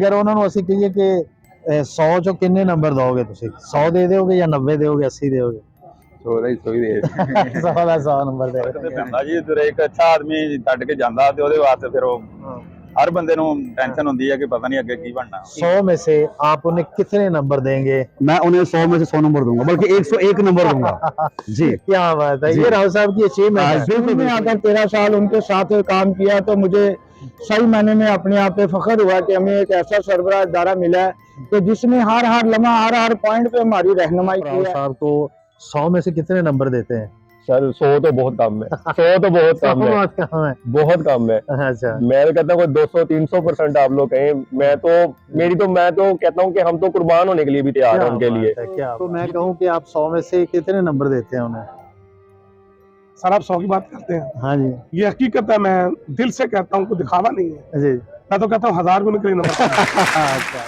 अगर उन्होंने ਅਸੀਂ ਕਹੀਏ ਕਿ 100 ਚੋਂ ਕਿੰਨੇ ਨੰਬਰ ਦੋਗੇ ਤੁਸੀਂ? 100 ਦੇ ਦਿਓਗੇ ਜਾਂ 90 ਦਿਓਗੇ, 80 ਦਿਓਗੇ? 100 ਦਾ ਹੀ 100 ਹੀ ਦੇ 100 ਦਾ 100 ਨੰਬਰ ਦੇ ਫਰਕ ਤੇ ਪੈਂਦਾ ਜੀ। ਜਦੋਂ ਇੱਕ ਅੱਛਾ ਆਦਮੀ ਛੱਡ ਕੇ ਜਾਂਦਾ ਤੇ ਉਹਦੇ ਵਾਸਤੇ ਫਿਰ ਉਹ हर बंदे ਨੂੰ टेंशन होती है कि पता नहीं आगे की बनना। 100 में से आप उन्हें कितने नंबर देंगे? मैं उन्हें 100 में से 100 नंबर दूंगा, बल्कि 101 नंबर दूंगा जी। क्या बात है, ये राव साहब की अचीवमेंट है। मैंने अगर 13 साल उनके साथ काम किया तो मुझे सही मायने में अपने आप पे फख्र हुआ कि हमें एक ऐसा सरबराह इदारा मिला है कि जिसने हर लम्हा हर पॉइंट पे हमारी रहनुमाई की राव है। साहब को 100 में से कितने नंबर देते हैं? सर 100 तो बहुत कम है, 100 तो बहुत कम है, बहुत कम है। बहुत कम है। अच्छा, मैं तो कहता हूँ 200-300% आप लोग कहें, मैं तो कहता हूँ कि हम तो कुर्बान होने के लिए भी तैयार हैं उनके लिए। क्या तो मैं कहूँ कि आप 100 में से कितने नंबर देते हैं उन्हें? सर आप 100 की बात करते हैं, हाँ जी ये हकीकत है, मैं दिल से कहता हूँ, कोई दिखावा नहीं है। जी। मैं तो कहता हूँ 1000 को निकले नंबर। अच्छा,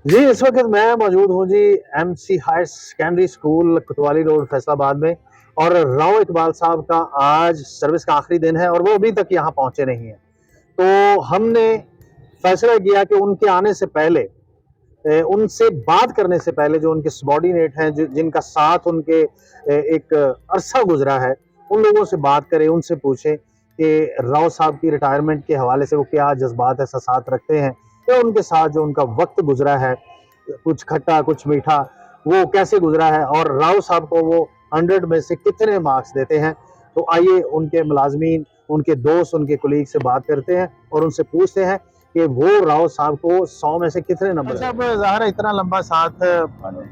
जी इस वक्त मैं मौजूद हूँ जी MC हायर सेकेंडरी स्कूल कोतवाली रोड फैसलाबाद में, और राव इकबाल साहब का आज सर्विस का आखिरी दिन है और वो अभी तक यहाँ पहुँचे नहीं हैं। तो हमने फैसला किया कि उनके आने से पहले, उनसे बात करने से पहले, जो उनके सबॉर्डिनेट हैं, जिनका साथ उनके एक अरसा गुजरा है, उन लोगों से बात करें, उनसे पूछें कि राव साहब की रिटायरमेंट के हवाले से वो क्या जज्बात एहसास रखते हैं, या उनके साथ जो उनका वक्त गुजरा है, कुछ खट्टा कुछ मीठा, वो कैसे गुजरा है, और राव साहब को वो 100 में से कितने मार्क्स देते हैं। तो आइए उनके मुलाजमीन, उनके दोस्त, उनके कुलीग से बात करते हैं और उनसे पूछते हैं कि वो राव साहब को 100 में से कितने नंबर। साहब ज़ाहिर है इतना लंबा साथ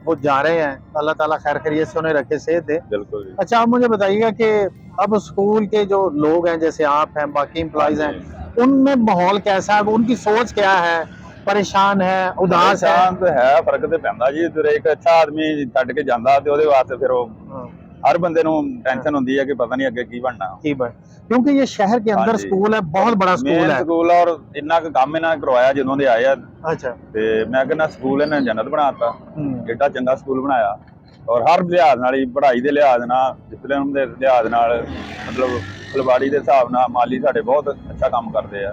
वो जा रहे हैं, अल्लाह ताला खैर खैरियत से उन्हें रखे, सेहत दे। बिल्कुल। अच्छा, आप मुझे बताइएगा कि अब स्कूल के जो लोग हैं, जैसे आप हैं, बाकी एम्प्लॉइज हैं, उनमें माहौल कैसा है, उनकी सोच क्या है? परेशान है, उदास है? तो है, फर्क तो पैंदा जी। ਜਦੋਂ ਇੱਕ ਅੱਛਾ ਆਦਮੀ ਛੱਡ ਕੇ ਜਾਂਦਾ ਤੇ ਉਹਦੇ ਵਾਸਤੇ ਫਿਰ ਉਹ हर बंदे ਨੂੰ टेंशन होती है कि पता नहीं आगे की बनना। क्योंकि ये शहर के अंदर स्कूल है, बहुत बड़ा स्कूल है। स्कूल और इन्ना काम इन्ना करवाया ਜਦੋਂ ਦੇ ਆਏ ਆ। अच्छा, ਤੇ ਮੈਂ ਕਹਿੰਦਾ ਸਕੂਲ ਇਹਨਾਂ ਜੰਨਤ ਬਣਾਤਾ, ਏਡਾ ਚੰਗਾ ਸਕੂਲ ਬਣਾਇਆ, ਔਰ ਹਰ ਲਿਹਾਜ਼ ਨਾਲ ਹੀ, ਪੜ੍ਹਾਈ ਦੇ ਲਿਹਾਜ਼ ਨਾਲ, ਡਿਸਪਲਿਨ ਦੇ ਲਿਹਾਜ਼ ਨਾਲ, मतलब फुलवाड़ी के हिसाब ਨਾਲ माली साढ़े बहुत अच्छा काम करते हैं।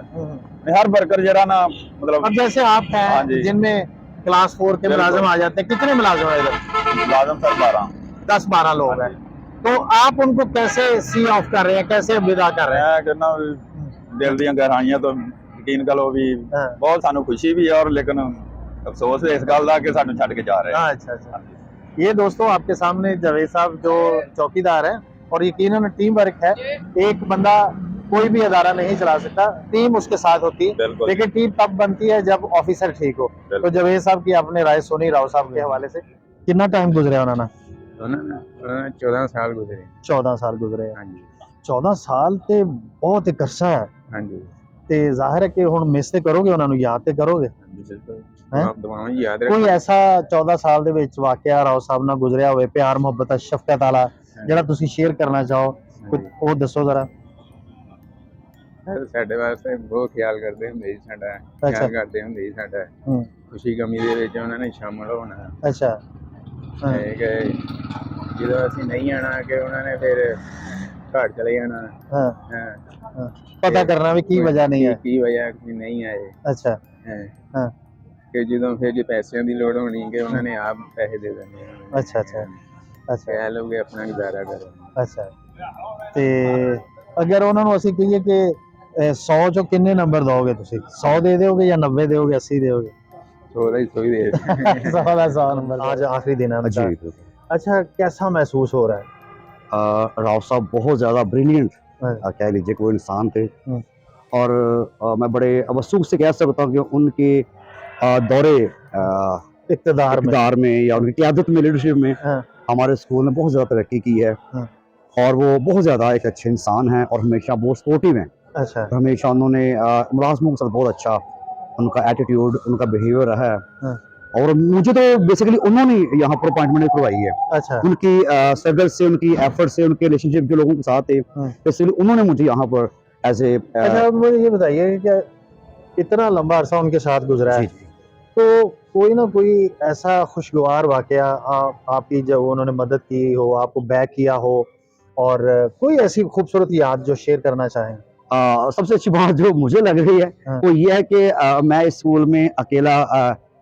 हर वर्कर जरा ना, मतलब अब जैसे आप हैं जिनमें क्लास 4 के मुलाजिम आ जाते हैं, कितने मुलाजिम है इधर? मुलाजिम सर 10-12 लोग हैं। तो आप उनको कैसे सी ऑफ कर रहे हैं, कैसे विदा कर रहे हैं? मैं कहना दिल दी गहराइयां तो यकीन करो भी बहुत सानू खुशी भी है, और लेकिन अफसोस है इस गल दा कि सानू छड्ड के जा रहे हैं। अच्छा, ये दोस्तों आपके सामने जावेद साहब जो चौकीदार है, और यकीनन टीम वर्क है, एक बंदा कोई भी अदारा नहीं चला सकता, टीम उसके साथ होती है, लेकिन टीम तब बनती है जब ऑफिसर ठीक हो। तो जावेद साहब की आपने राय सुनी राव साहब के हवाले से, कितना टाइम गुजरे उन्होंने? 14 साल गुजरे। 14 साल गुजरे। 14 साल ਤੇ ਬਹੁਤ ਇੱਕ ਅਰਸਾ ਹੈ। ਹਾਂਜੀ, ਤੇ ਜ਼ਾਹਿਰ ਹੈ ਕਿ ਹੁਣ ਮਿਸ ਤੇ ਕਰੋਗੇ, ਉਹਨਾਂ ਨੂੰ ਯਾਦ ਤੇ ਕਰੋਗੇ। ਦੁਆਵਾਂ ਯਾਦ ਰੱਖ। ਕੋਈ ਐਸਾ 14 ਸਾਲ ਦੇ ਵਿੱਚ ਵਾਕਿਆ ਰਾਓ ਸਾਹਿਬ ਨਾਲ ਗੁਜ਼ਰਿਆ ਹੋਵੇ, ਪਿਆਰ ਮੁਹੱਬਤ ਸ਼ਫਕਤ ਵਾਲਾ, ਜਿਹੜਾ ਤੁਸੀਂ ਸ਼ੇਅਰ ਕਰਨਾ ਚਾਹੋ, ਕੁਝ ਉਹ ਦੱਸੋ ਜ਼ਰਾ। ਸਾਡੇ ਵਾਸਤੇ ਬਹੁਤ ਖਿਆਲ ਕਰਦੇ ਹੁੰਦੇ ਸੀ, ਸਾਡਾ ਖਿਆਲ ਕਰਦੇ ਹੁੰਦੇ ਸੀ, ਸਾਡਾ ਖੁਸ਼ੀ ਗਮੀ ਦੇ ਵਿੱਚ ਉਹਨਾਂ ਨੇ ਸ਼ਾਮਲ ਹੋਣਾ। ਅੱਛਾ, ਕਿ ਜਦੋਂ ਅਸੀਂ ਨਹੀਂ ਆਣਾ ਕਿ ਉਹਨਾਂ ਨੇ ਫਿਰ ਘਰ ਚਲੇ ਜਾਣਾ। ਪਤਾ ਕਰਨਾ ਵੀ ਕੀ ਵਜ੍ਹਾ ਨਹੀਂ ਹੈ, ਕੀ ਵਜ੍ਹਾ ਨਹੀਂ ਆਏ। ਅੱਛਾ, ਕਿ ਜਦੋਂ ਫਿਰ ਜੇ ਪੈਸਿਆਂ ਦੀ ਲੋੜ ਹੋਣੀ ਕਿ ਉਹਨਾਂ ਨੇ ਆਪ ਪੈਸੇ ਦੇ ਦੇਣੇ। ਅੱਛਾ, ਕਹਿ ਲਓਗੇ ਆਪਣਾ ਗੁਜ਼ਾਰਾ ਕਰੋ। ਅੱਛਾ, ਤੇ ਅਗਰ ਉਹਨਾਂ ਨੂੰ ਅਸੀਂ ਕਹੀਏ ਕਿ 100 ਚੋਂ ਕਿੰਨੇ ਨੰਬਰ ਦੋਗੇ ਤੁਸੀਂ? 100 ਦੇ ਦਿਓਗੇ ਜਾਂ 90 ਦਿਓਗੇ, 80 ਦਿਓਗੇ? 100 ਦਾ ਹੀ 100 ही दे 100 ਦਾ 100 नंबर। आज आखिरी दिन है जी। अच्छा, कैसा महसूस हो रहा है? राव साहब बहुत ज़्यादा ब्रिलियंट कह लीजिए कोई इंसान थे, और मैं बड़े अवसूख से कह सकता हूँ कि उनके दौरे इक़्तिदार में या उनकी क़यादत में, लीडरशिप में हमारे स्कूल ने बहुत ज़्यादा तरक्की की है, और वो बहुत ज़्यादा एक अच्छे इंसान हैं और हमेशा बहुत सपोर्टिव हैं। अच्छा, हमेशा उन्होंने मुलाज़िमों के साथ बहुत अच्छा उनका एटीट्यूड, उनका बिहेवियर रहा है, और मुझे तो बेसिकली उन्होंने यहाँ पर अपॉइंटमेंट करवाई है। अच्छा, उनकी स्ट्रगल से, उनकी एफर्ट से, उनके रिलेशनशिप जो लोगों के साथ थे, बेसिकली उन्होंने मुझे यहाँ पर एज ए। अच्छा, मुझे ये बताइए कि इतना लंबा अरसा उनके साथ गुजरा है, तो कोई ना कोई ऐसा खुशगवार वाकया आपकी, जब उन्होंने मदद की हो, आपको बैक किया हो, और कोई ऐसी खूबसूरत याद जो शेयर करना चाहें? सबसे अच्छी बात जो मुझे लग रही है हाँ। वो ये है कि मैं इस स्कूल में अकेला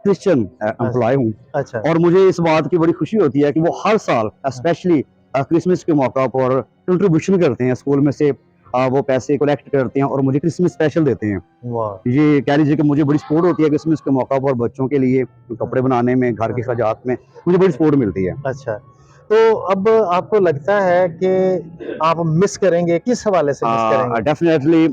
क्रिश्चियन एम्प्लॉय हूँ अच्छा। और मुझे इस बात की बड़ी खुशी होती है कि वो हर साल स्पेशली क्रिसमस के मौका पर कंट्रीब्यूशन करते हैं, स्कूल में से वो पैसे कलेक्ट करते हैं और मुझे क्रिसमस स्पेशल देते हैं। वाह! ये कह लीजिए कि मुझे बड़ी सपोर्ट होती है क्रिसमस के मौका पर बच्चों के लिए कपड़े बनाने में, घर की सजावट में मुझे बड़ी सपोर्ट मिलती है। अच्छा, तो अब आपको लगता है कि आप मिस करेंगे, किस हवाले से मिस करेंगे? डेफिनेटली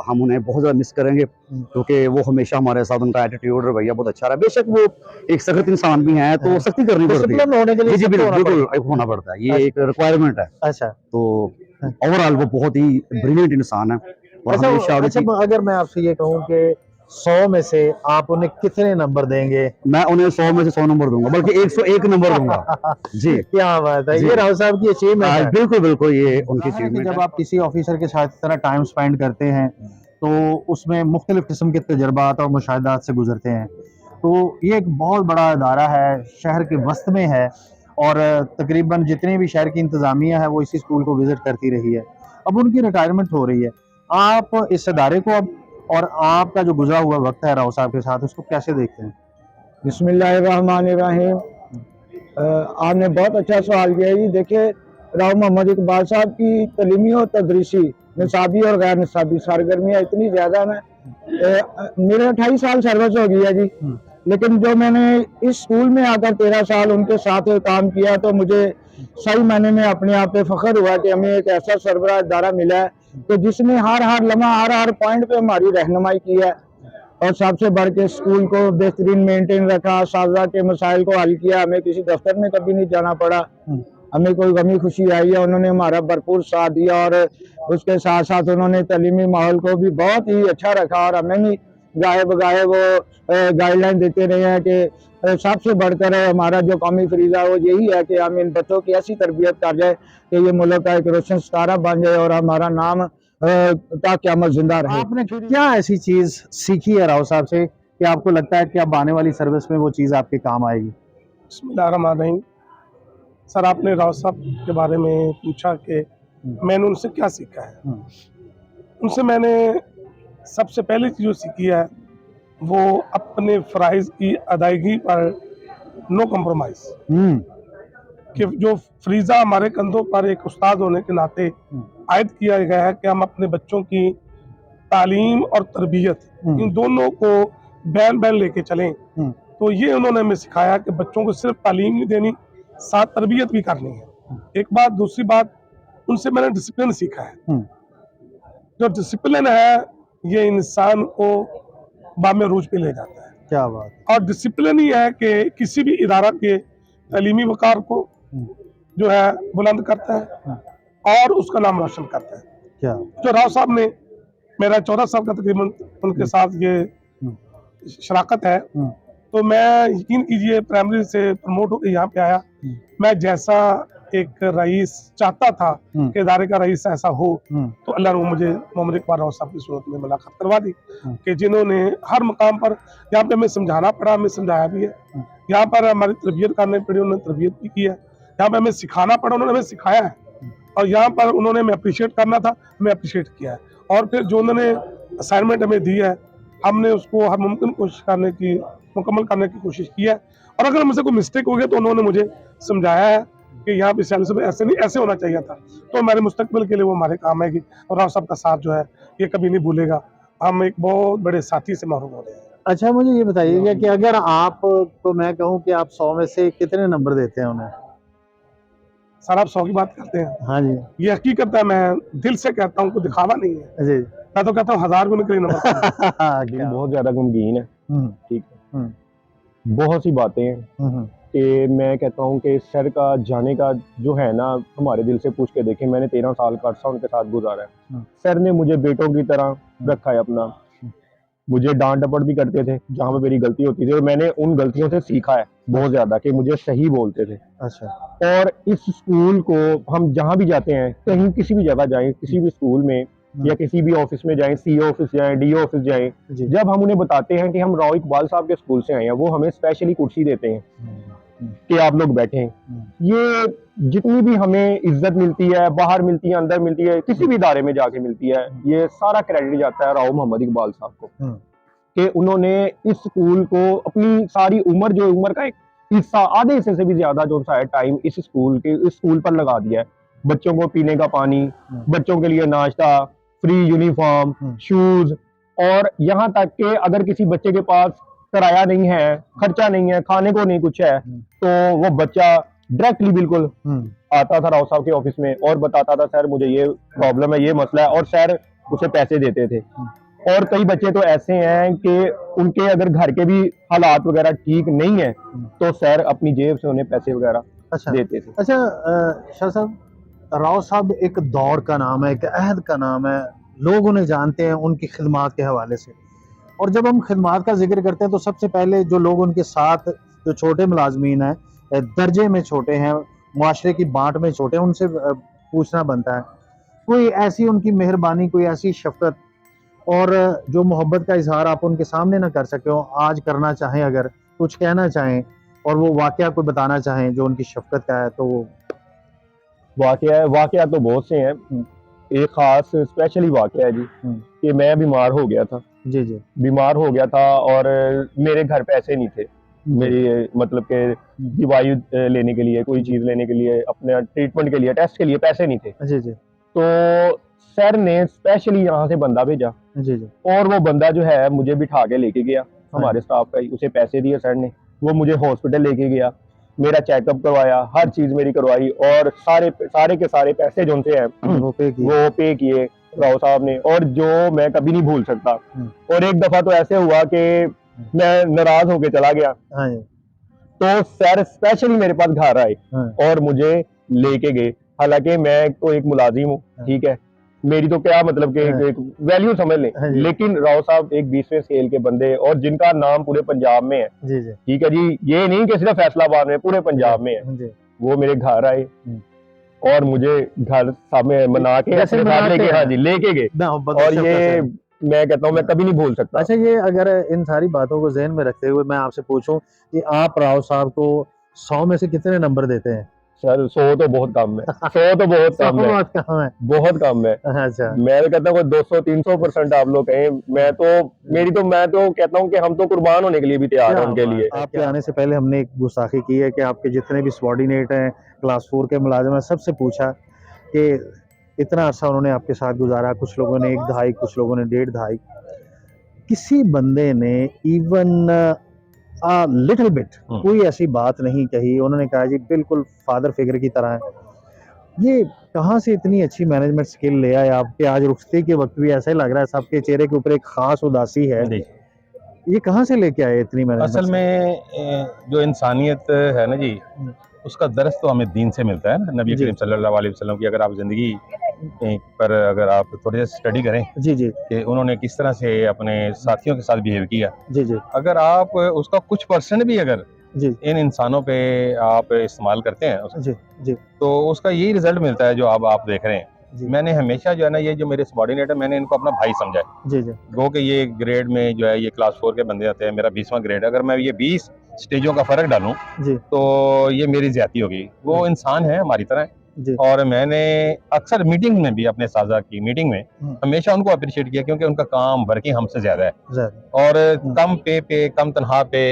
हम उन्हें बहुत ज़्यादा मिस करेंगे क्योंकि वो हमेशा हमारे साथ, उनका एटीट्यूड रवैया बहुत अच्छा रहा। बेशक वो एक सख्त इंसान भी हैं तो सख्ती करनी पड़ती है। डिसिप्लिन होने के लिए जी, जी, सबको होना बिल्कुल पड़ेगा। होना पड़ता है, ये अच्छा। एक रिक्वायरमेंट है। अच्छा। तो ओवरऑल वो बहुत ही ब्रिलियंट इंसान है और हमेशा अच्छा, उनकी अगर मैं आपसे ये कहूँ कि 100 में से आप उन्हें कितने नंबर देंगे? मैं उन्हें 100 में से 100 नंबर दूंगा, बल्कि 101 नंबर दूंगा। जी, क्या बात है! जी। ये राव साहब की अचीवमेंट है। बिल्कुल, बिल्कुल ये उनकी ज़ाहिर है कि अचीवमेंट जब है। आप किसी ऑफिसर के साथ इस तरह टाइम स्पेंड करते हैं, तो उसमें मुख्तलिफ किस्म के तजुर्बात और मुशाहिदात से गुजरते हैं। तो ये एक बहुत बड़ा इदारा है, शहर के वस्त में है और तकरीबन जितनी भी शहर की इंतज़ामिया है, वो इसी स्कूल को विज़िट करती रही है। अब उनकी रिटायरमेंट हो रही है। आप इस इदारे को अब और आपका जो गुज़रा हुआ वक़्त है राव साहब के साथ, उसको कैसे देखते हैं? बिस्मिल्लाहिर्रहमानिर्रहीम। आपने बहुत अच्छा सवाल किया जी। देखिए, राव मोहम्मद इकबाल साहब की तलीमी और तदरीसी, निसाबी और गैर निसाबी सरगर्मियाँ इतनी ज़्यादा हैं। मेरे 28 साल सर्विस हो गई है जी, लेकिन जो मैंने इस स्कूल में आकर 13 साल उनके साथ काम किया तो मुझे सही मायने में अपने आप पे फ़ख्र हुआ कि हमें एक ऐसा सरबराह इदारा मिला है कि जिसने हर लम्हा, हर पॉइंट पे हमारी रहनुमाई की है और सबसे बढ़ के स्कूल को बेहतरीन मेंटेन रखा, असातिज़ा के मसाइल को हल किया। हमें किसी दफ्तर में कभी नहीं जाना पड़ा। हमें कोई गमी खुशी आई है, उन्होंने हमारा भरपूर साथ दिया और उसके साथ साथ उन्होंने तालीमी माहौल को भी बहुत ही अच्छा रखा और हमें भी गाए बगाए वो गाइडलाइन देते रहे हैं कि सबसे बढ़कर हमारा जो कौमी फरीज़ा वो यही है कि हम इन बच्चों की ऐसी तरबियत कर जाए कि ये मुल्क का एक रोशन सितारा बन जाए और हमारा नाम ता क़यामत जिंदा रहे। आपने क्या ऐसी चीज़ सीखी है राव साहब से कि आपको लगता है कि अब आने वाली सर्विस में वो चीज़ आपके काम आएगी? बिस्मिल्लाहिर्रहमानिर्रहीम। सर, आपने राव साहब के बारे में पूछा कि मैंने उनसे क्या सीखा है। उनसे मैंने सबसे पहली चीज़ जो सीखी है वो अपने फ़राइज़ की अदायगी पर नो कम्प्रोमाइज़, कि जो फरीज़ा हमारे कंधों पर एक उस्ताद होने के नाते आयद किया गया है कि हम अपने बच्चों की तालीम और तरबियत इन दोनों को बैन लेके चलें। तो ये उन्होंने हमें सिखाया कि बच्चों को सिर्फ तालीम नहीं देनी, साथ तरबियत भी करनी है। एक बात। दूसरी बात, उनसे मैंने डिसिप्लिन सीखा है। जो डिसिप्लिन है ये इंसान को बामे रूज पे ले जाता है। क्या बात! और डिसिप्लिन ही है कि किसी भी इदारा के तालीमी वक़ार को जो है बुलंद करता है और उसका नाम रोशन करता है। क्या? जो राव साहब ने, मेरा 14 साल का तकरीबन उनके साथ ये शराकत है, तो मैं यकीन कीजिए प्राइमरी से प्रमोट होकर यहाँ पे आया। मैं जैसा एक रईस चाहता था कि इदारे का रईस ऐसा हो, तो अल्लाह ने मुझे मोहम्मद इकबाल राव साहब की सूरत में मुलाकात करवा दी कि जिन्होंने हर मकाम पर, यहाँ पे हमें समझाना पड़ा, हमें समझाया भी है। यहाँ पर हमारी तरबियत करनी पड़ी, उन्होंने तरबियत भी की है। यहाँ पे हमें सिखाना पड़ा, उन्होंने हमें सिखाया है। और यहाँ पर उन्होंने हमें अप्रिशिएट करना था, हमें अप्रिशिएट किया है। और फिर जो उन्होंने असाइनमेंट हमें दी है, हमने उसको हर मुमकिन कोशिश करने की, मुकम्मल करने की कोशिश की है। और अगर हमसे कोई मिस्टेक हो गया तो उन्होंने मुझे समझाया है कि यहाँ पे ऐसे नहीं, ऐसे होना चाहिए था। तो हमारे मुस्तकबिल के लिए वो हमारे काम आएगी। और राव साहब का साथ जो है ये कभी नहीं भूलेगा। हम एक बहुत बड़े साथी से महरूम हो रहे हैं। अच्छा, मुझे ये बताइएगा कि अगर आप तो मैं कहूँ कि आप 100 में से कितने नंबर देते हैं उन्हें? सर, आप 100 की बात करते हैं, हाँ जी। ये हकीकत है, मैं दिल से कहता हूँ, कोई दिखावा नहीं है। जी। मैं तो कहता हूँ 1000 गुना कहीं नंबर क्या? बहुत ज़्यादा गमगीन है। ठीक है। हम्म। बहुत सी बातें हैं कि मैं कहता हूँ कि सर का जाने का जो है ना, हमारे दिल से पूछ के देखें। मैंने 13 साल का अर्सा उनके साथ गुजारा है। सर ने मुझे बेटों की तरह रखा है अपना। मुझे डांट डपट भी करते थे जहाँ पे मेरी गलती होती थी, और मैंने उन गलतियों से सीखा है बहुत ज़्यादा कि मुझे सही बोलते थे। अच्छा। और इस स्कूल को हम जहाँ भी जाते हैं, कहीं किसी भी जगह जाएं, किसी भी स्कूल में या किसी भी ऑफिस में जाएं, सीओ ऑफिस जाएं, डीओ ऑफिस जाएं, जब हम उन्हें बताते हैं कि हम राव इकबाल साहब के स्कूल से आए हैं, वो हमें स्पेशली कुर्सी देते हैं कि आप लोग बैठें। ये जितनी भी हमें इज्जत मिलती है, बाहर मिलती है, अंदर मिलती है, किसी भी इदारे में जाके मिलती है, ये सारा क्रेडिट जाता है राव मोहम्मद इकबाल साहब को कि उन्होंने इस स्कूल को अपनी सारी उम्र, जो उम्र का एक हिस्सा, आधे हिस्से से भी ज्यादा जो सा है टाइम इस स्कूल पर लगा दिया है। बच्चों को पीने का पानी, बच्चों के लिए नाश्ता, फ्री यूनिफॉर्म, शूज, और यहाँ तक कि अगर किसी बच्चे के पास किराया नहीं है, खर्चा नहीं है, खाने को नहीं कुछ है, तो वो बच्चा डायरेक्टली बिल्कुल आता था राव साहब के ऑफिस में और बताता था सर मुझे ये प्रॉब्लम है, ये मसला है, और सर उसे पैसे देते थे। और कई बच्चे तो ऐसे हैं कि उनके अगर घर के भी हालात वगैरह ठीक नहीं है तो सर अपनी जेब से उन्हें पैसे वगैरह अच्छा देते थे। अच्छा शाह साहब, राव साहब एक दौर का नाम है, एक अहद का नाम है, लोग उन्हें जानते हैं उनकी खिदमात के हवाले से। और जब हम खिदमात का जिक्र करते हैं तो सबसे पहले जो लोग उनके साथ, जो छोटे मुलाजमीन हैं, दर्जे में छोटे हैं, मुआशरे की बांट में छोटे हैं, उनसे पूछना बनता है कोई ऐसी उनकी मेहरबानी, कोई ऐसी शफकत और जो मोहब्बत का इजहार आप उनके सामने ना कर सके हो, आज करना चाहें, अगर कुछ कहना चाहें और वो वाकया कोई बताना चाहें जो उनकी शफकत का है, तो वो वाकया तो बहुत से हैं। एक खास स्पेशली वाकया है जी कि मैं बीमार हो गया था। जी जी बीमार हो गया था और मेरे घर पैसे नहीं थे, मेरी मतलब के दवाई लेने के लिए, कोई चीज लेने के लिए, अपने ट्रीटमेंट के लिए, टेस्ट के लिए पैसे नहीं थे। जी जी तो सर ने स्पेशली यहाँ से बंदा भेजा जी जी और वो बंदा जो है मुझे बिठा के लेके गया, हमारे स्टाफ का ही, उसे पैसे दिए सर ने, वो मुझे हॉस्पिटल लेके गया, मेरा चेकअप करवाया, हर चीज मेरी करवाई, और सारे के सारे पैसे जो उनसे हैं वो पे की वो पे किए राव साहब ने, और जो मैं कभी नहीं भूल सकता। और एक दफा तो ऐसे हुआ कि मैं नाराज होके चला गया, हाँ जी तो सर स्पेशली मेरे पास घर आए और मुझे लेके गए। हालांकि मैं तो एक मुलाजिम हूँ, ठीक है, मेरी तो क्या मतलब कि एक वैल्यू समझ लें, हाँ जी। लेकिन राव साहब एक 20वें स्केल के बंदे और जिनका नाम पूरे पंजाब में है, जी जी ठीक है जी, ये नहीं कि सिर्फ फैसलाबाद में, पूरे पंजाब में है। जी वो मेरे घर आए और मुझे घर सामने मना के जैसे अपने साथ मनाते लेके, हैं। हाँ जी, लेके गए। मोहब्बत और शफकत ये से। मैं कहता हूँ मैं कभी नहीं भूल सकता। अच्छा, ये अगर इन सारी बातों को जहन में रखते हुए मैं आपसे पूछूं कि आप राव साहब को 100 में से कितने नंबर देते हैं? सर 100 तो बहुत कम है, 100 तो बहुत 100 कम है, बहुत कम है। बहुत कम है। अच्छा मैं तो कहता हूँ 200-300% आप लोग कहें, मैं तो कहता हूँ कि हम तो कुर्बान होने के लिए भी तैयार हैं उनके लिए। आपके आने से पहले हमने एक गुस्ताखी की है कि आपके जितने भी सबॉर्डिनेट हैं, क्लास 4 के मुलाजिम हैं, सबसे पूछा कि इतना अरसा उन्होंने आपके साथ गुजारा, कुछ लोगों ने 1 दहाई, कुछ लोगों ने 1.5 दहाई, किसी बंदे ने इवन लिटिल बिट कोई ऐसी बात नहीं कही, उन्होंने कहा जी बिल्कुल फादर फिगर की तरह है। ये कहाँ से इतनी अच्छी मैनेजमेंट स्किल ले आए आपके? आज रुखसती के वक्त भी ऐसा ही लग रहा है, सबके चेहरे के ऊपर एक खास उदासी है, ये कहाँ से लेके आए इतनी मैनेजमेंट? असल में जो इंसानियत है ना जी, उसका दर्स तो हमें दीन से मिलता है ना, नबी करीम सल्लल्लाहु अलैहि वसल्लम की अगर आप ज़िंदगी पर अगर आप थोड़ी सी स्टडी करें जी जी कि उन्होंने किस तरह से अपने साथियों के साथ बिहेव किया, जी जी अगर आप उसका कुछ % भी अगर जी इन इंसानों पे आप इस्तेमाल करते हैं जी जी तो उसका यही रिजल्ट मिलता है जो अब आप देख रहे हैं। जी मैंने हमेशा जो है ना, ये जो मेरे सबॉर्डिनेट है, मैंने इनको अपना भाई समझा है। जी जी गो कि ये ग्रेड में जो है ये क्लास 4 के बंदे आते हैं, मेरा 20वां ग्रेड है, अगर मैं ये 20 स्टेजों का फर्क डालूं जी तो ये मेरी ज्यादती होगी। वो इंसान है हमारी तरह, जी और मैंने अक्सर मीटिंग में भी, अपने साझा की मीटिंग में हमेशा उनको अप्रिशिएट किया, क्योंकि उनका काम वर्किंग हमसे ज्यादा है, ज़्यादा और कम पे कम तनख्वाह पे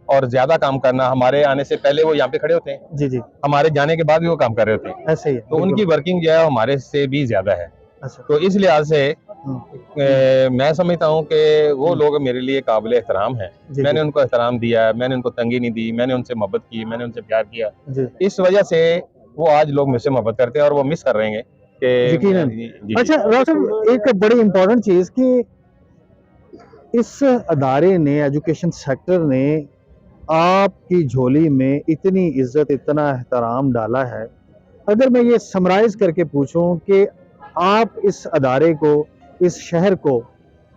और ज्यादा काम करना। हमारे आने से पहले वो यहाँ पे खड़े होते हैं, जी जी हमारे जाने के बाद भी वो काम कर रहे होते हैं, ऐसे ही है, तो उनकी बिल्कुल। वर्किंग जो है हमारे से भी ज्यादा है। अच्छा तो इस लिहाज से मैं समझता हूँ कि वो लोग मेरे लिए काबिल एहतराम हैं। जी मैंने जी उनको एहतराम दिया है, मैंने उनको तंगी नहीं दी, मैंने उनसे मोहब्बत की, मैंने उनसे प्यार किया। जी इस वजह से वो आज लोग मुझसे मोहब्बत करते हैं और वो मिस कर रहे हैं कि यकीनन। जी। अच्छा राव साहब, एक बड़ी इंपॉर्टेंट चीज कि इस अदारे ने, एजुकेशन सेक्टर ने आपकी झोली में इतनी इज्जत, इतना एहतराम डाला है। अगर मैं ये समराइज करके पूछूं कि आप इस अदारे को, इस शहर को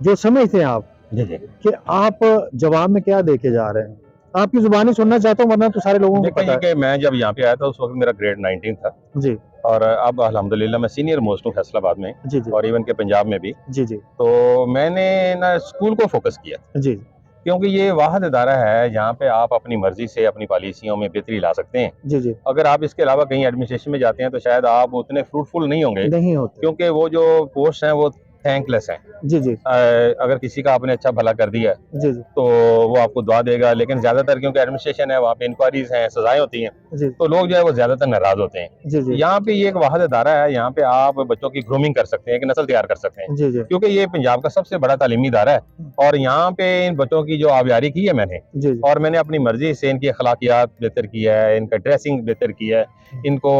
जो समझते हैं आप, जी जी कि आप जवाब में क्या देके जा रहे हैं, आपकी जुबानी सुनना चाहता हूँ, वरना तो सारे लोगों को देखिए पता ये कि मैं जब यहाँ पे आया था उस वक्त मेरा ग्रेड 19 था, है। जी और अब अल्हम्दुलिल्लाह मैं सीनियर मोस्ट हूँ फैसलाबाद में, जी जी और इवन के पंजाब में भी। जी जी तो मैंने ना स्कूल को फोकस किया, जी क्योंकि ये वाहिद इदारा है जहाँ पे आप अपनी मर्जी से अपनी पॉलिसियों में बेहतरी ला सकते हैं। जी जी अगर आप इसके अलावा कहीं एडमिनिस्ट्रेशन में जाते हैं तो शायद आप उतने फ्रूटफुल नहीं होंगे, नहीं होते। क्योंकि वो जो पोस्ट हैं वो थैंकलेस हैं। जी जी अगर किसी का आपने अच्छा भला कर दिया जी जी तो वो आपको दुआ देगा, लेकिन ज्यादातर क्योंकि एडमिनिस्ट्रेशन है वहाँ पे इंक्वायरीज हैं, सजाएं होती हैं, जी तो लोग जो है वो ज्यादातर नाराज होते हैं। जी जी यहाँ पे ये एक वाहिद अदारा है, यहाँ पे आप बच्चों की ग्रूमिंग कर सकते हैं, एक नस्ल तैयार कर सकते हैं, जी जी क्योंकि ये पंजाब का सबसे बड़ा तालीमी इदारा है। और यहाँ पे इन बच्चों की जो आबियारी की है मैंने, जी और मैंने अपनी मर्जी से इनकी अखलाकियात बेहतर की है, इनका ड्रेसिंग बेहतर की है, इनको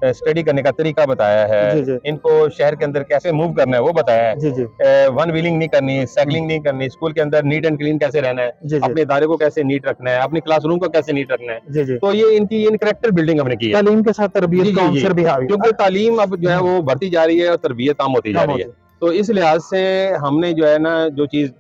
स्टडी करने का तरीका बताया जी है, जी इनको शहर के अंदर कैसे मूव करना है वो बताया है, जी जी वन व्हीलिंग नहीं करनी, साइकिलिंग नहीं करनी, स्कूल के अंदर नीट एंड क्लीन कैसे रहना है, जी जी अपने इदारे को कैसे नीट रखना है, अपनी क्लासरूम को कैसे नीट रखना है। जी जी तो ये इनकी इन करेक्टर बिल्डिंग हमने की है, तालीम के साथ जी, तरबियत जी, का जी। अंसर भी हावी क्योंकि तालीम अब जो है वो बढ़ती जा रही है और तरबियत कम होती जा कम रही है। होती तो इस लिहाज से हमने जो है ना जो चीज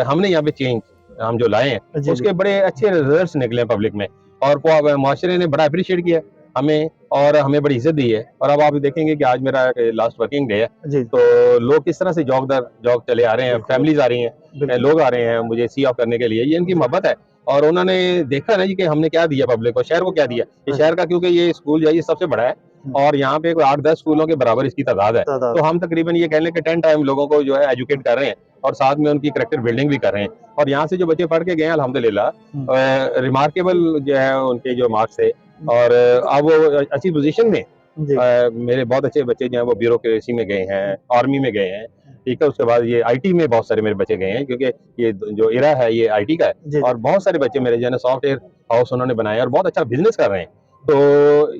हमने यहाँ पे चेंज हम जो लाए हैं जी जी उसके बड़े अच्छे रिजल्ट्स निकले पब्लिक में, और माशरे ने बड़ा अप्रिशिएट किया हमें और हमें बड़ी इज्जत दी है। और अब आप देखेंगे कि आज मेरा लास्ट वर्किंग डे है, जी तो लोग किस तरह से जॉब दर जॉब चले आ रहे हैं, बिल्कुल। फैमिलीज आ रही हैं, बिल्कुल। लोग आ रहे हैं मुझे सी ऑफ करने के लिए। ये इनकी मोहब्बत है और उन्होंने देखा ना जी कि हमने क्या दिया पब्लिक को, शहर को क्या दिया। ये शहर का क्योंकि ये स्कूल जो है ये सबसे बड़ा है और यहाँ पे कोई 8-10 स्कूलों के बराबर इसकी तादाद है, तादाद। तो हम तकरीबन ये कह लें कि 10 टाइम लोगों को जो है एजुकेट कर रहे हैं और साथ में उनकी करैक्टर बिल्डिंग भी कर रहे हैं। और यहाँ से जो बच्चे पढ़ के गए हैं अल्हम्दुलिल्लाह रिमार्केबल जो है उनके जो मार्क्स थे, और अब वो अच्छी पोजीशन में जी मेरे बहुत अच्छे बच्चे जो हैं वो ब्यूरोक्रेसी में गए हैं, आर्मी में गए हैं, ठीक है। उसके बाद ये आईटी में बहुत सारे मेरे बच्चे गए हैं, क्योंकि ये जो इरा है ये आईटी का है। जी और बहुत सारे बच्चे मेरे जो है सॉफ्टवेयर हाउस उन्होंने बनाया और बहुत अच्छा बिजनेस कर रहे हैं। तो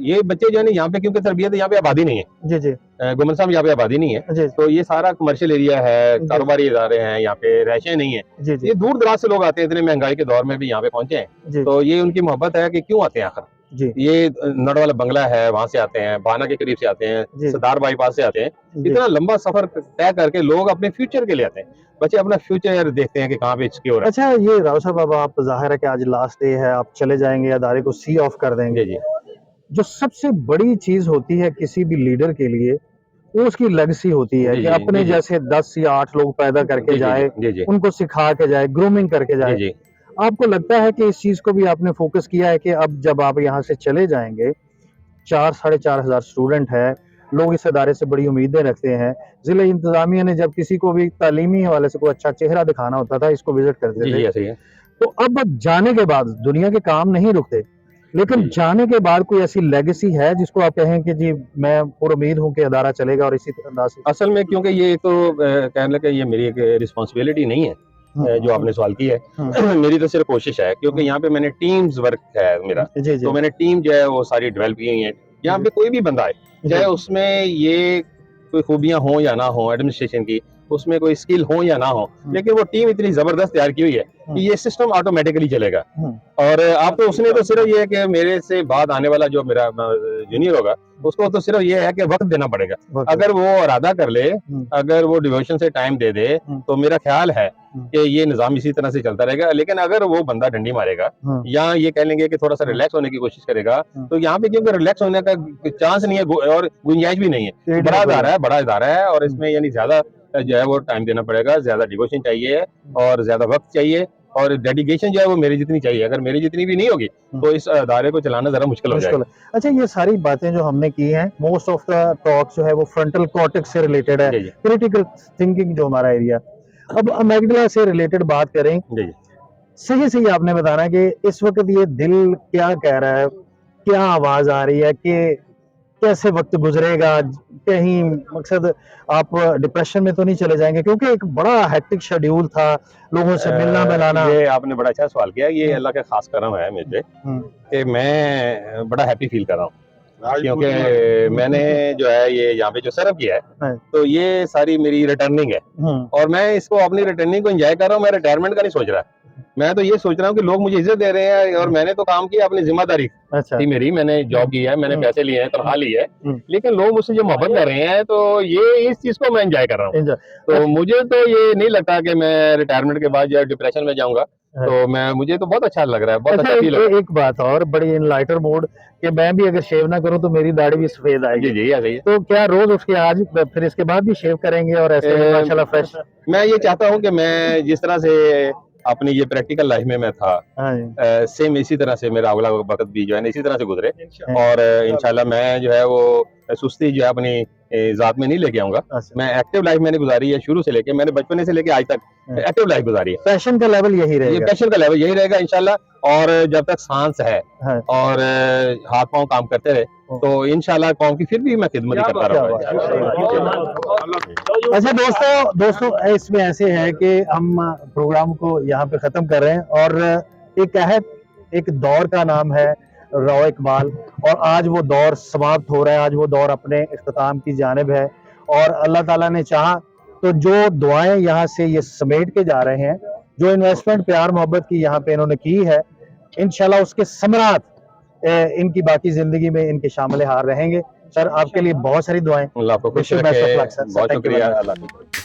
ये बच्चे जो है यहाँ पे क्योंकि तरबियत यहाँ पे आबादी नहीं है, जी जी गुमन साहब यहाँ पे आबादी नहीं है, जी तो ये सारा कमर्शियल एरिया है, जी। कारोबारी इदारे हैं, यहाँ पे रैशें नहीं है। जी जी ये दूर दराज से लोग आते हैं, इतने महंगाई के दौर में भी यहाँ पे पहुंचे हैं, जी तो ये उनकी मोहब्बत है कि क्यों आते हैं आखिर। जी ये नडवाला बंगला है वहां से आते हैं, बाना के करीब से आते हैं, जी। सरदार बाईपास से आते हैं, जी इतना लंबा सफर तय करके लोग अपने फ्यूचर के लिए आते हैं। बच्चे अपना फ्यूचर देखते हैं कि कहाँ पे सिक्योर है। अच्छा, ये राव साहब अब आप जाहिर है कि आज लास्ट डे है, आप चले जाएंगे, अदारे को सी ऑफ कर देंगे। जी जी जो सबसे बड़ी चीज होती है किसी भी लीडर के लिए, वो उसकी लेगेसी होती है जी, कि जी, अपने जी, जी। जैसे 10 या 8 लोग पैदा करके जी जाए, जी जी उनको सिखा के जाए, ग्रूमिंग करके जी जाए। जी आपको लगता है कि इस चीज को भी आपने फोकस किया है कि अब जब आप यहाँ से चले जाएंगे, 4-4,500 स्टूडेंट है, लोग इस अदारे से बड़ी उम्मीदें रखते हैं। जिला इंतजामिया ने जब किसी को भी तालीमी हवाले से कोई अच्छा चेहरा दिखाना होता था, इसको विजिट करते जी थे। जी ऐसे ही है। तो अब जाने के बाद दुनिया के काम नहीं रुकते, लेकिन जी। जाने के बाद कोई ऐसी लेगेसी है जिसको आप कहें कि जी मैं पुरुम्मीद हूँ कि अदारा चलेगा और इसी अंदाज से। असल में क्योंकि ये तो कहने लगे ये मेरी एक रिस्पॉन्सिबिलिटी नहीं है, जो आपने सवाल की है। मेरी तो सिर्फ कोशिश है, क्योंकि यहाँ पे मैंने टीम्स वर्क है मेरा, जी जी तो मैंने टीम जो है वो सारी डेवलप की हुई है। यहाँ पे कोई भी बंदा है, चाहे उसमें ये कोई खूबियां हो या ना हो, एडमिनिस्ट्रेशन की उसमें कोई स्किल हो या ना हो, लेकिन वो टीम इतनी जबरदस्त तैयार की हुई है कि ये सिस्टम ऑटोमेटिकली चलेगा। और आप तो उसने तो सिर्फ ये है कि मेरे से बाद आने वाला जो मेरा जूनियर होगा उसको तो सिर्फ ये है कि वक्त देना पड़ेगा। अगर वो इरादा कर ले, अगर वो डिवोशन से टाइम दे दे, तो मेरा ख्याल है कि ये निजाम इसी तरह से चलता रहेगा। लेकिन अगर वो बंदा डंडी मारेगा या ये कह लेंगे कि थोड़ा सा रिलैक्स होने की कोशिश करेगा, तो यहाँ पे क्योंकि रिलैक्स होने का चांस नहीं है और गुंजाइश भी नहीं है। बड़ा इदारा है और इसमें यानी ज्यादा जो है वो टाइम देना पड़ेगा, ज्यादा डिवोशन चाहिए और ज्यादा वक्त चाहिए और डेडिकेशन जो है वो मेरी जितनी चाहिए। अगर मेरी जितनी भी नहीं होगी तो इस अदारे को चलाना जरा मुश्किल हो जाएगा। अच्छा, ये सारी बातें जो हमने की हैं, मोस्ट ऑफ द टॉक जो है वो फ्रंटल कॉर्टेक्स से रिलेटेड है, जी जी क्रिटिकल थिंकिंग जो हमारा एरिया। अब अमेगडला से रिलेटेड बात करें, जी जी सही सही आपने बताना कि इस वक्त ये दिल क्या कह रहा है, क्या आवाज आ रही है कि कैसे वक्त गुजरेगा, कहीं मकसद आप डिप्रेशन में तो नहीं चले जाएंगे, क्योंकि एक बड़ा हेक्टिक शेड्यूल था, लोगों से मिलना मिलाना। ये आपने बड़ा अच्छा सवाल किया। ये अल्लाह का खास करम है मुझे कि मैं बड़ा हैप्पी फील कर रहा हूँ, क्योंकि मैंने जो है ये यहाँ पे जो सर्व किया है तो ये सारी मेरी रिटर्निंग है और मैं इसको अपनी रिटर्निंग को एंजॉय कर रहा हूँ। मैं रिटायरमेंट का नहीं सोच रहा, मैं तो ये सोच रहा हूँ कि लोग मुझे इज्जत दे रहे हैं और मैंने तो काम किया, अपनी जिम्मेदारी थी मेरी, मैंने जॉब की है, मैंने पैसे लिए हैं, तनख्वाह ली है, लेकिन लोग मुझसे जो मोहब्बत कर रहे हैं तो ये इस चीज को मैं एंजॉय कर रहा हूँ। तो मुझे तो ये नहीं लगता कि मैं रिटायरमेंट के बाद जो डिप्रेशन में जाऊंगा, तो मुझे तो बहुत अच्छा लग रहा है, बहुत अच्छा फील हो रहा है। एक बात और बड़ी लाइटर मूड कि मैं भी अगर शेव ना करूं तो मेरी दाढ़ी भी सफेद आएगी। जी ऐसे ही है। तो क्या रोज उसके आज फिर इसके बाद भी शेव करेंगे और ऐसे माशाल्लाह फ्रेश? मैं ये चाहता हूँ कि मैं जिस तरह से अपनी ये प्रैक्टिकल लाइफ में मैं था, हाँ जी, सेम इसी तरह से मेरा अगला वक्त भी जो है ना इसी तरह से गुजरे। और इंशाल्लाह मैं जो है वो सुस्ती जो है अपनी जात में नहीं लेके आऊंगा। अच्छा। मैं एक्टिव लाइफ मैंने गुजारी है शुरू से लेके, मैंने बचपन से लेके आज तक एक्टिव लाइफ गुजारी है। पैशन का लेवल यही ये रहेगा। पैशन का लेवल यही रहेगा इंशाल्लाह, और जब तक सांस है हाँ। और हाथ पांव काम करते रहे तो इंशाल्लाह कौम की फिर भी मैं खिदमत ही करता क्या रहूंगा। अच्छा दोस्तों इसमें ऐसे है कि हम प्रोग्राम को यहाँ पे खत्म कर रहे हैं, और एक अहद एक दौर का नाम है रॉ इकबाल, और आज वो दौर समाप्त हो रहा है, आज वो दौर अपने इख्तिताम की जानिब है। और अल्लाह ताला ने चाहा तो जो दुआएं यहाँ से ये समेट के जा रहे हैं, जो इन्वेस्टमेंट प्यार मोहब्बत की यहाँ पे इन्होंने की है, इंशाल्लाह उसके समरात इनकी बाकी जिंदगी में इनके शामिल हार रहेंगे। सर आपके लिए बहुत सारी दुआएं। अल्लाह आपको खुश Wish you best of रखे, luck, sir. बहुत Thank you very शुक्रिया, much. अल्लाह।